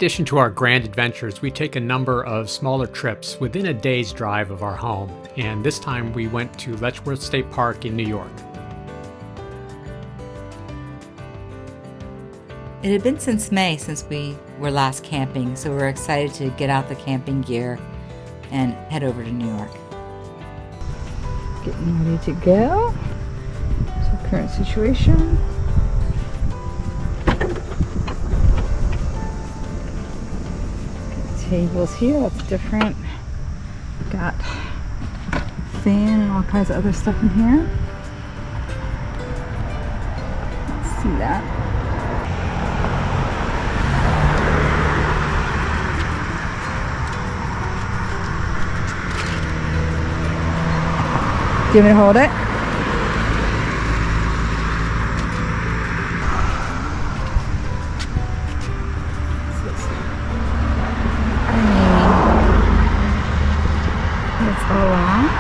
addition to our grand adventures, we take a number of smaller trips within a day's drive of our home, and this time we went to Letchworth State Park in New York. It had been since May since we were last camping, so we're excited to get out the camping gear and head over to New York. Getting ready to go. So current situation. Tables here, that's different. Got fan and all kinds of other stuff in here. Let's see that. Do you want me to hold it? It's a lot.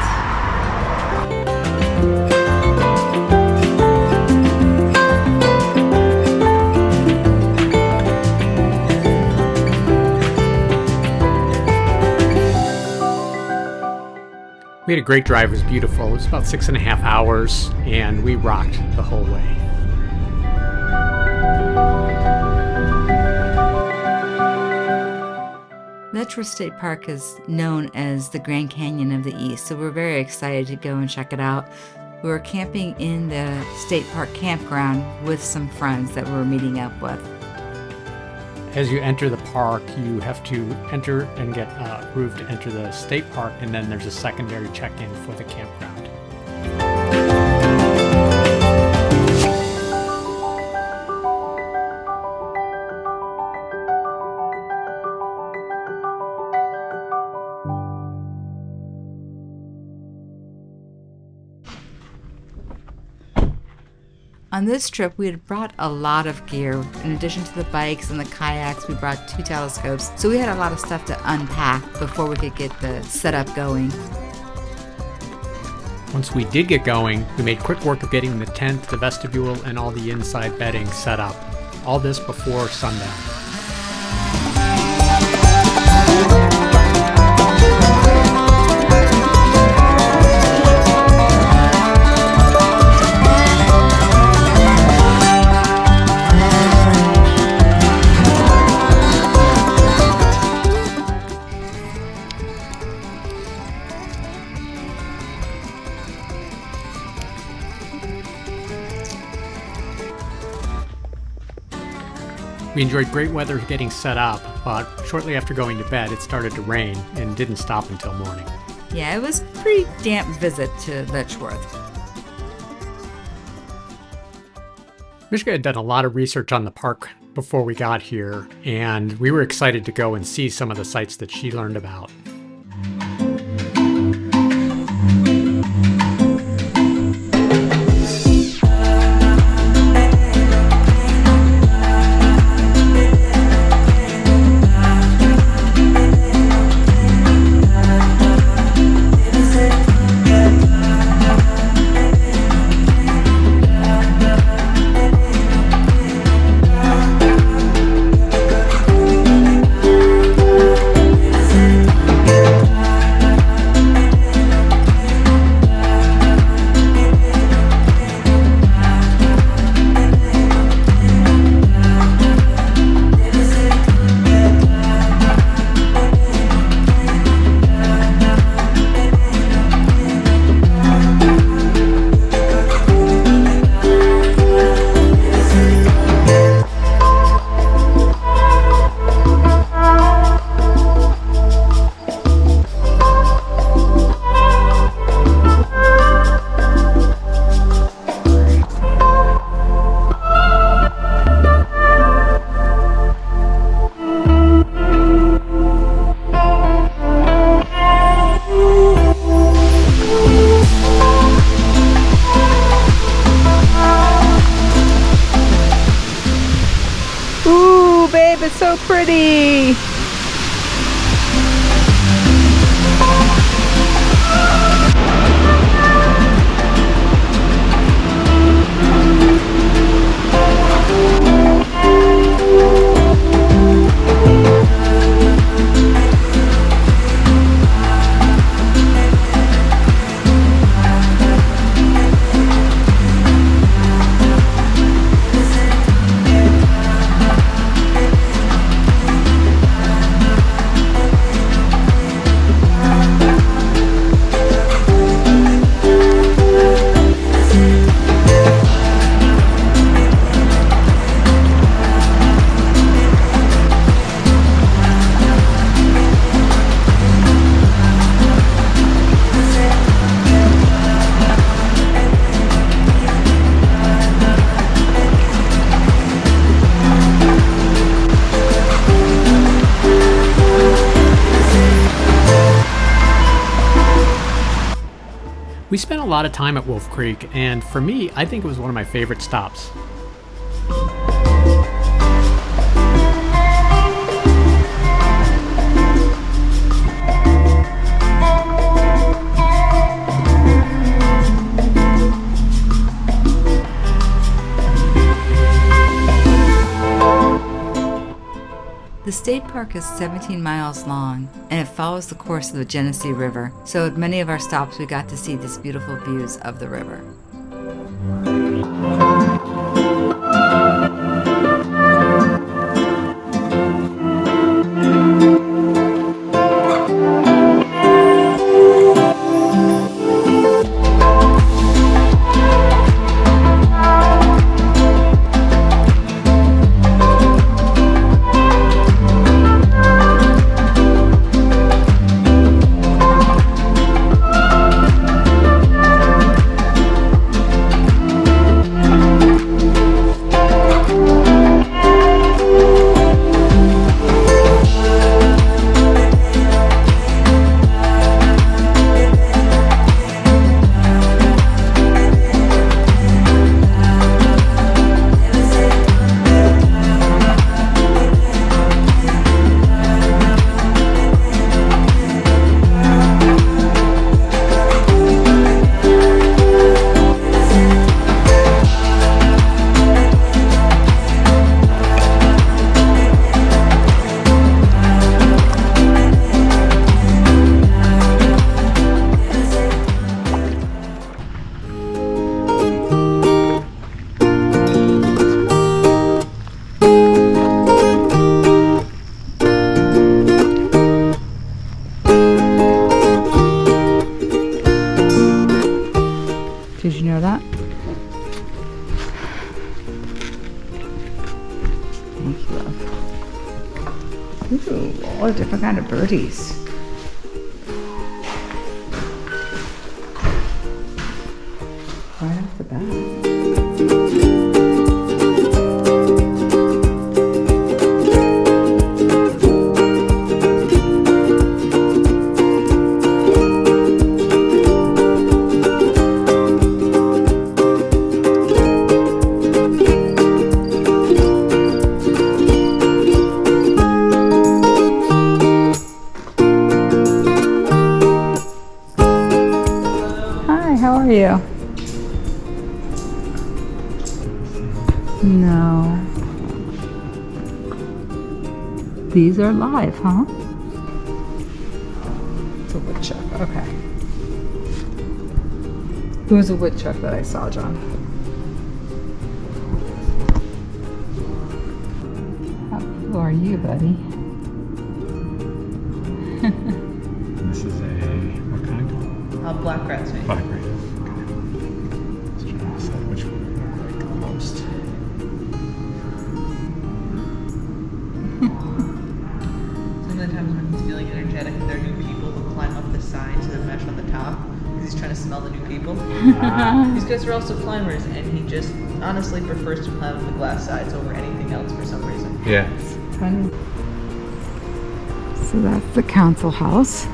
We had a great drive. It was beautiful. It was about 6.5 hours, and we rocked the whole way. Letchworth State Park is known as the Grand Canyon of the East, so we're very excited to go and check it out. We were camping in the state park campground with some friends that we're meeting up with. As you enter the park, you have to enter and get approved to enter the state park, and then there's a secondary check-in for the campground. On this trip, we had brought a lot of gear. In addition to the bikes and the kayaks, we brought 2 telescopes. So we had a lot of stuff to unpack before we could get the setup going. Once we did get going, we made quick work of getting the tent, the vestibule, and all the inside bedding set up. All this before sundown. We enjoyed great weather getting set up, but shortly after going to bed, it started to rain and didn't stop until morning. Yeah, it was a pretty damp visit to Letchworth. Mishka had done a lot of research on the park before we got here, and we were excited to go and see some of the sites that she learned about. babe, it's so pretty. We spent a lot of time at Wolf Creek, and for me, I think it was one of my favorite stops. The state park is 17 miles long, and it follows the course of the Genesee River, so at many of our stops we got to see these beautiful views of the river. Did you know that? Thank you, love. Ooh, all the different kind of birdies. Right off the bat. How are you? No. These are live, huh? It's a woodchuck, okay. Who was a woodchuck that I saw, John? Who are you, buddy? This is what kind? Black rat snake. Black rat. Just trying to decide which one would look like the most. Some of the times when he's feeling energetic, there are new people who climb up the side to the mesh on the top because he's trying to smell the new people. These guys are also climbers, and he just honestly prefers to climb up the glass sides over anything else for some reason. Yeah. Funny. So that's the council house.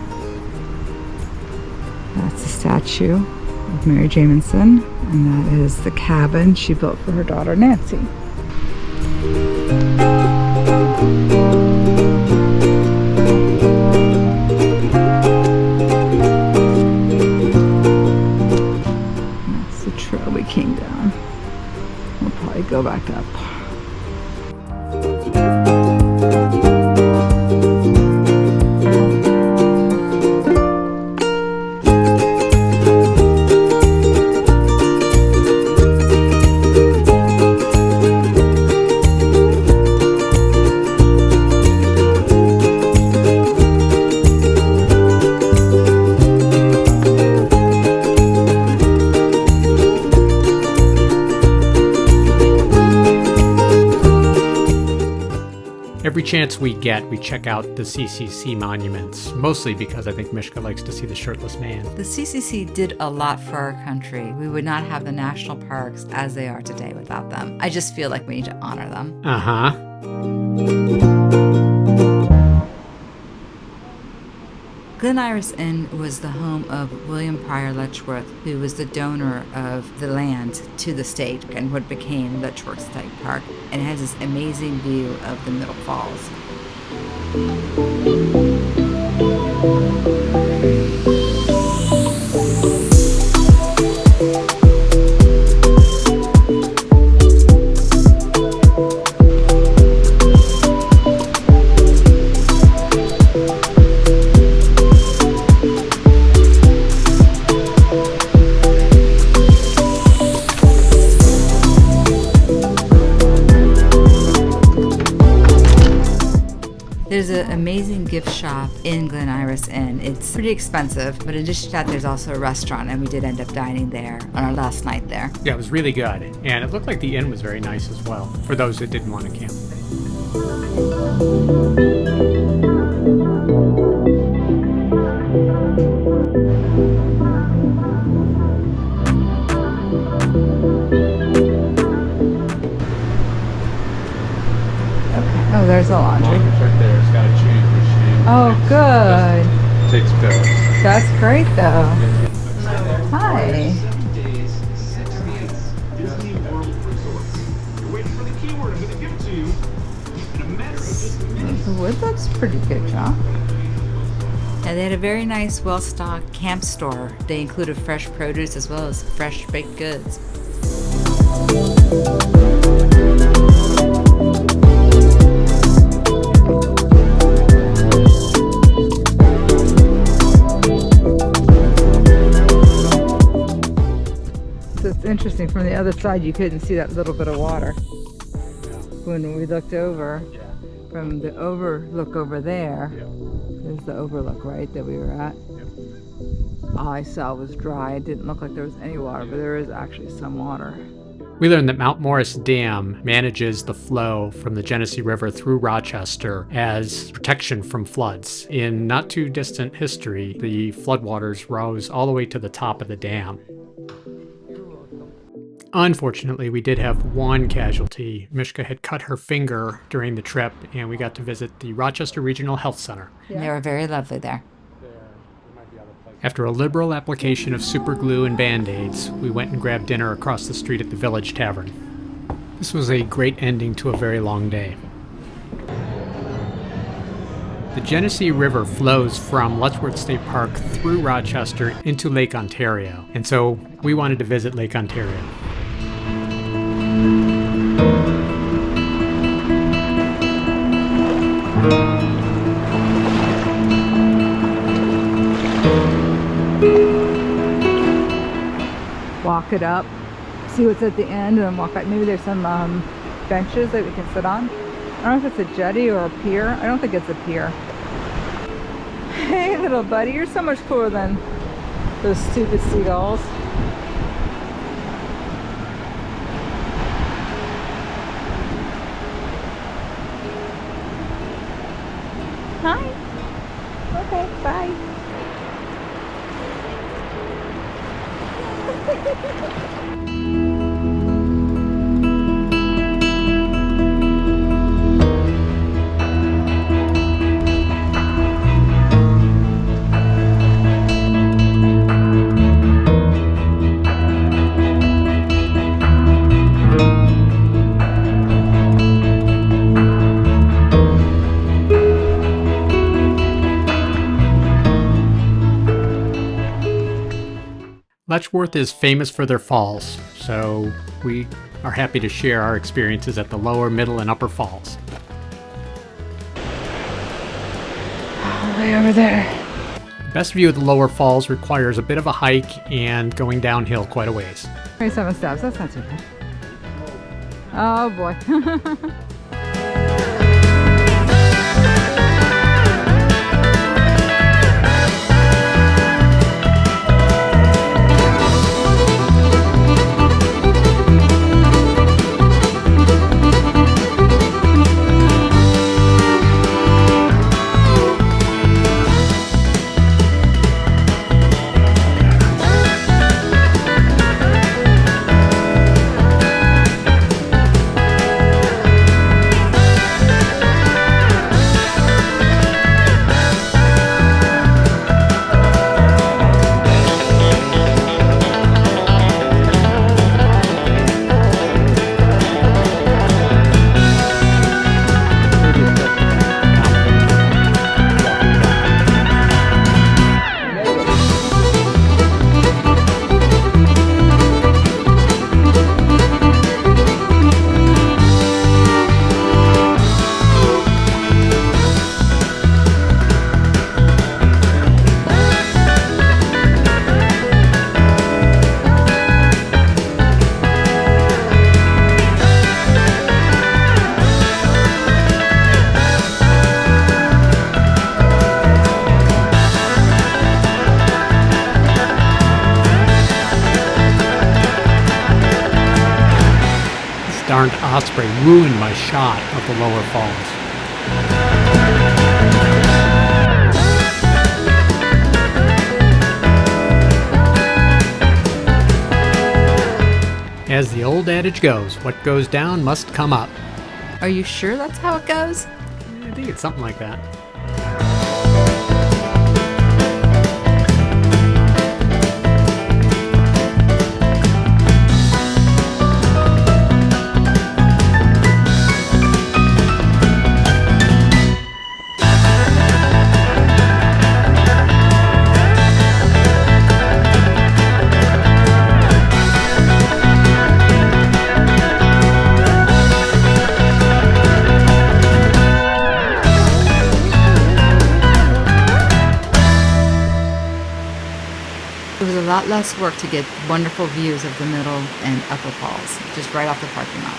That's the statue of Mary Jamieson, and that is the cabin she built for her daughter Nancy. And that's the trail we came down. We'll probably go back up. Every chance we get, we check out the CCC monuments, mostly because I think Mishka likes to see the shirtless man. The CCC did a lot for our country. We would not have the national parks as they are today without them. I just feel like we need to honor them. Glen Iris Inn was the home of William Pryor Letchworth, who was the donor of the land to the state and what became Letchworth State Park, and it has this amazing view of the Middle Falls. There's an amazing gift shop in Glen Iris Inn. It's pretty expensive, but in addition to that, there's also a restaurant, and we did end up dining there on our last night there. Yeah, it was really good. And it looked like the inn was very nice as well, for those that didn't want to camp. Oh, there's a laundry. Laundry's right there. It's got a change machine. Oh, good. Takes pills. That's great, though. Hi. 7 days, 6 nights, Disney World Resorts. You're waiting for the keyword. I'm going to give it to you in a matter of just minutes. The wood looks pretty good, John. And they had a very nice, well-stocked camp store. They included fresh produce as well as fresh baked goods. So it's interesting, from the other side you couldn't see that little bit of water. When we looked over, from the overlook over there, there's the overlook, right, that we were at. All I saw was dry. It didn't look like there was any water, but there is actually some water. We learned that Mount Morris Dam manages the flow from the Genesee River through Rochester as protection from floods. In not too distant history, the floodwaters rose all the way to the top of the dam. Unfortunately, we did have one casualty. Mishka had cut her finger during the trip, and we got to visit the Rochester Regional Health Center. And they were very lovely there. After a liberal application of super glue and Band-Aids, we went and grabbed dinner across the street at the Village Tavern. This was a great ending to a very long day. The Genesee River flows from Letchworth State Park through Rochester into Lake Ontario, and so we wanted to visit Lake Ontario. Walk it up, see what's at the end, and then walk back. Maybe there's some benches that we can sit on. I don't know if it's a jetty or a pier. I don't think it's a pier. Hey, little buddy, you're so much cooler than those stupid seagulls. Hi. Okay, bye. Letchworth is famous for their falls, so we are happy to share our experiences at the lower, middle, and upper falls. Way over there. The best view of the lower falls requires a bit of a hike and going downhill quite a ways. 27 steps, that's not too bad. Oh boy. darned osprey ruined my shot of the lower falls. As the old adage goes, what goes down must come up. Are you sure that's how it goes? I think it's something like that. It was a lot less work to get wonderful views of the middle and upper falls, just right off the parking lot.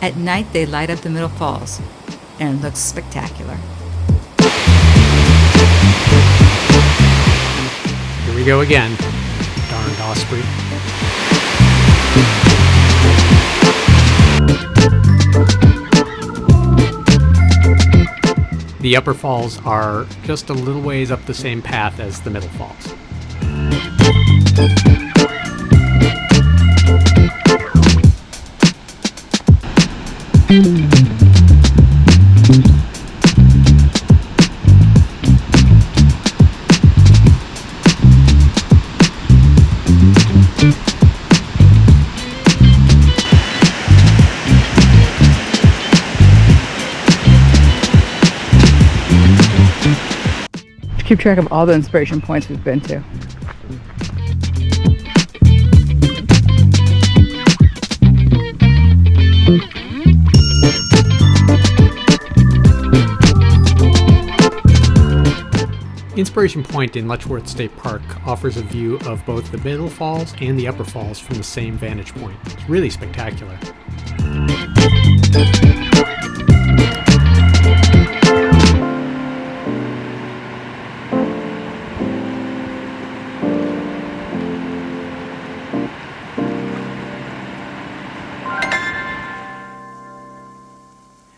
At night, they light up the middle falls, and it looks spectacular. Here we go again. Darned osprey. The upper falls are just a little ways up the same path as the middle falls. Keep track of all the inspiration points we've been to. Inspiration Point in Letchworth State Park offers a view of both the middle falls and the upper falls from the same vantage point. It's really spectacular.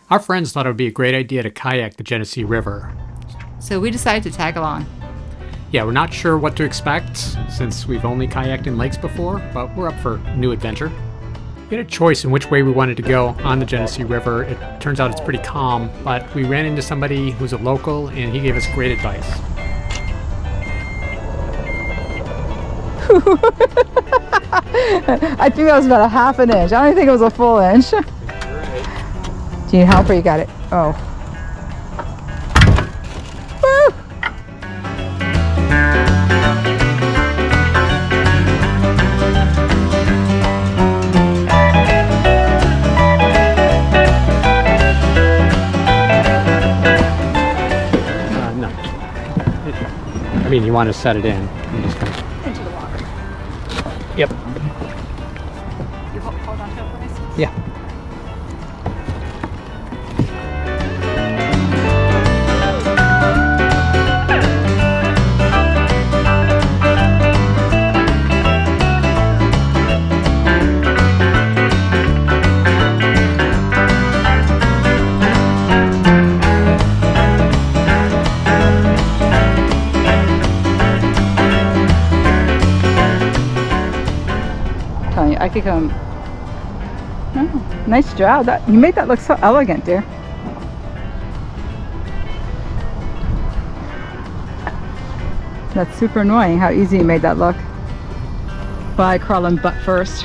Our friends thought it would be a great idea to kayak the Genesee River. So we decided to tag along. Yeah, we're not sure what to expect since we've only kayaked in lakes before, but we're up for a new adventure. We had a choice in which way we wanted to go on the Genesee River. It turns out it's pretty calm, but we ran into somebody who's a local and he gave us great advice. I think that was about a half an inch. I don't even think it was a full inch. Do you need help or you got it? Oh. Woo! No. I mean, you want to set it in. You just kind of... Into the water. Yep. You hold on to it, please? Yeah. I could come. Oh, nice job. That you made that look so elegant, dear. That's super annoying how easy you made that look. By crawling butt first.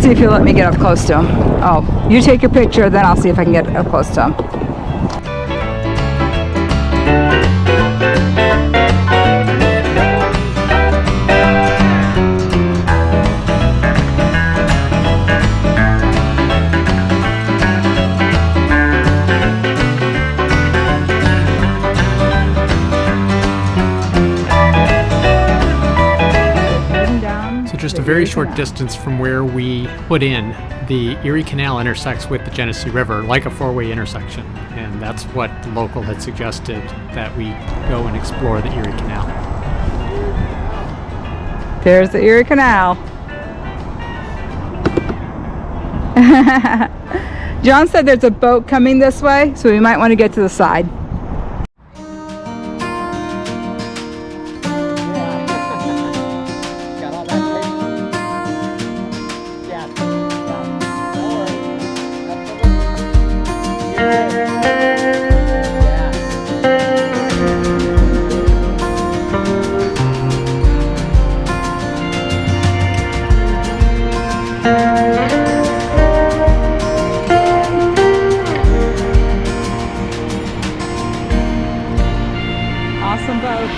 see if you'll let me get up close to him. Oh, you take your picture, then I'll see if I can get up close to him. Just a very short distance from where we put in, the Erie Canal intersects with the Genesee River like a four-way intersection, and that's what the local had suggested, that we go and explore the Erie Canal. There's the Erie Canal. John said there's a boat coming this way, so we might want to get to the side. Awesome boat.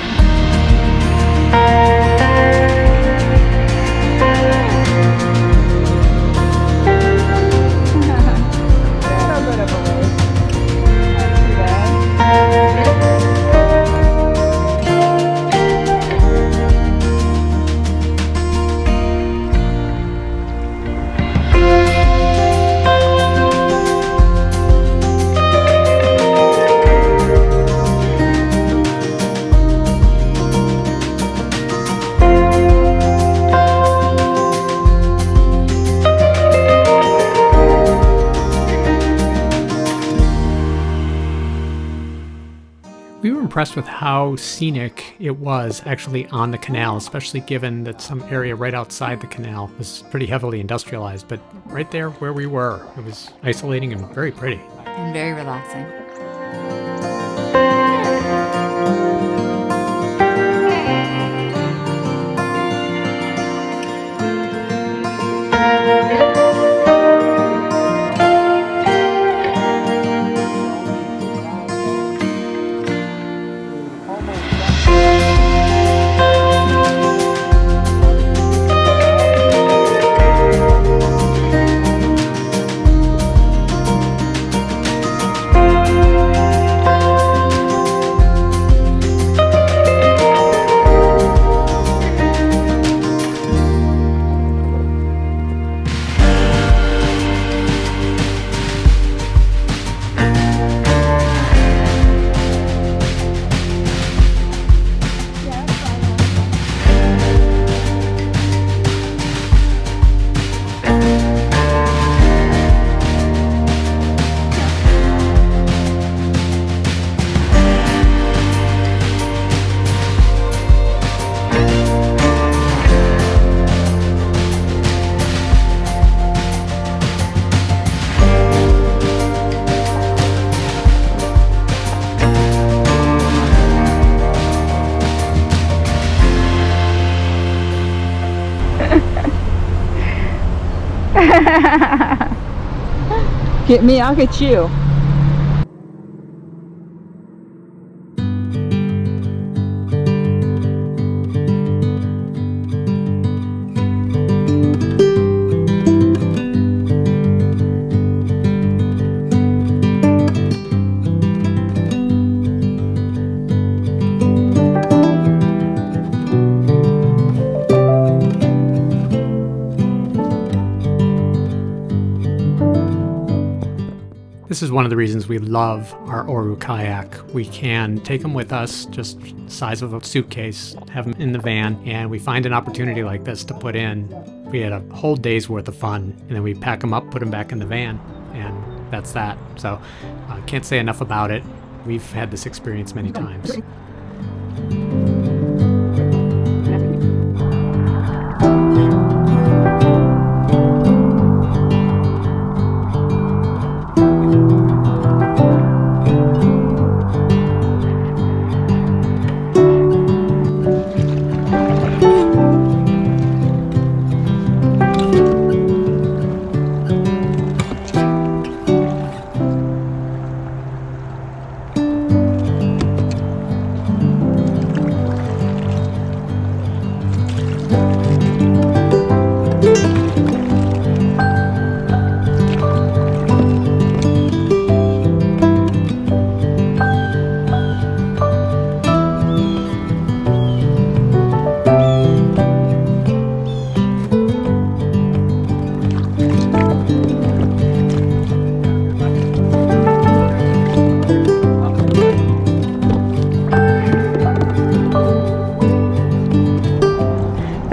We were impressed with how scenic it was actually on the canal, especially given that some area right outside the canal was pretty heavily industrialized. But right there where we were, it was isolating and very pretty. And very relaxing. Get me, I'll get you. This is one of the reasons we love our Oru kayak. We can take them with us, just the size of a suitcase, have them in the van, and we find an opportunity like this to put in. We had a whole day's worth of fun, and then we pack them up, put them back in the van, and that's that. So I can't say enough about it. We've had this experience many times.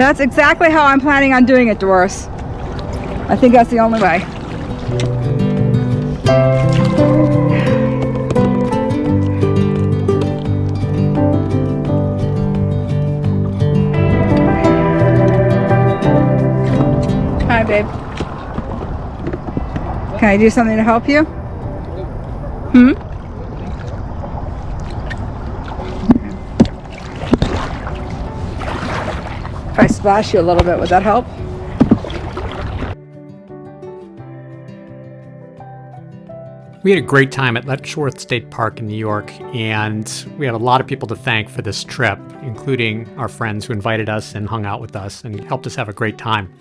That's exactly how I'm planning on doing it, Doris. I think that's the only way. Hi, babe. Can I do something to help you? If I splash you a little bit, would that help? We had a great time at Letchworth State Park in New York, and we have a lot of people to thank for this trip, including our friends who invited us and hung out with us and helped us have a great time.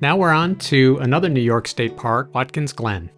Now we're on to another New York State Park, Watkins Glen.